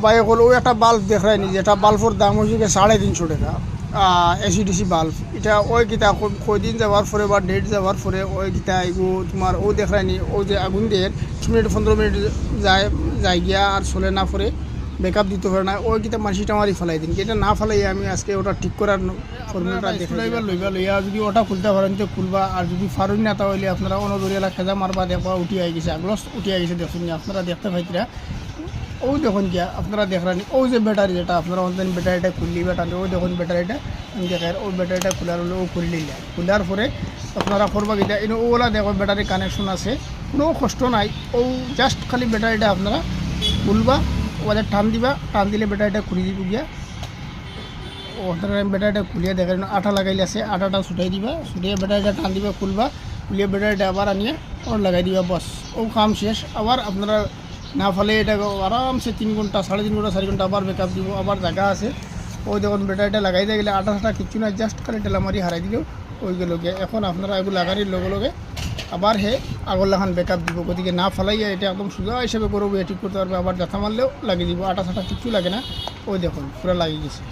ভাই হল ওই একটা বাল্ব দেখায়নি, যেটা বাল্বের দাম হচ্ছে 350 টাকা। এসিডিসি বাল্ব এটা ওই কিতা কয়দিন যাওয়ার পরে বা ডেট যাওয়ার পরে ওই কিতা এগু তোমার ও দেখায়নি, ও যে আগুন দিয়ে 10 মিনিট 15 মিনিট যায় যাই গিয়া আর চলে না পরে ব্যাকআপ দিতে পারে না, ওই কিতা মানসিটা মারি ফেলাই দিন। এটা না ফেলাই আমি আজকে ওটা ঠিক করার ফর্মুলাটা দেখে লইবা লইয়া যদি ওটা খুলতে পারেন তো খুলবা, আর যদি ফারুন না তাহলে আপনারা অনদরিয়ালা খেজা মারবা, দেখবা উঠি আই গেছে, আগলস উঠি আই গেছে। দেখুন আপনারা দেখতে পাইতরা ওই দেখুন গিয়া আপনারা দেখলেন ওই যে ব্যাটারি, যেটা আপনারা অনলাইন ব্যাটারিটা খুললি ব্যাটারি, ওই দেখুন ব্যাটারিটা আমি দেখার, ওই ব্যাটারিটা খোলার হলে ও খুললি খোলার পরে আপনারা করবা গিয়া এনে ওলা দেখো ব্যাটারি কানেকশন আছে, কোনো কষ্ট নাই। ও জাস্ট খালি ব্যাটারিটা আপনারা খুলবা, ওদের টান দিবা, টান দিলে ব্যাটারিটা খুলে দিব গিয়া। ও আপনারা ব্যাটারিটা খুলিয়ে দেখেন আঠা লাগাইলে আছে, আঠাটা ছুটাই দিবা, ছুটিয়ে ব্যাটারিটা টান দিবা, খুলবা, খুলিয়ে ব্যাটারিটা আবার আনিয়ে ওর লাগাই দিবা, বস ও কাম শেষ। আবার আপনারা না ফেলে এটা আরামসে 3 ঘন্টা 3.5 ঘন্টা 4 ঘন্টা আবার ব্যাকআপ দিব, আবার জায়গা আছে। ওই দেখুন ব্যাটারিটা লাগাই দিয়ে গেলে আটা কিচ্ছু না, জাস্ট খালি টেলামারি হারাই দিলেও ওই গেল গিয়ে। এখন আপনারা এগুলো লাগানির লগে লগে আবার হে আগর লাখান ব্যাকআপ দিব, গতিকে না ফেলাইয়া এটা একদম সোজা হিসেবে করবো, ঠিক করতে পারবে। আবার ব্যথা মারলেও লাগিয়ে দিব, আটা কিচ্ছু লাগে না। ওই দেখুন পুরো লাগিয়ে গেছে।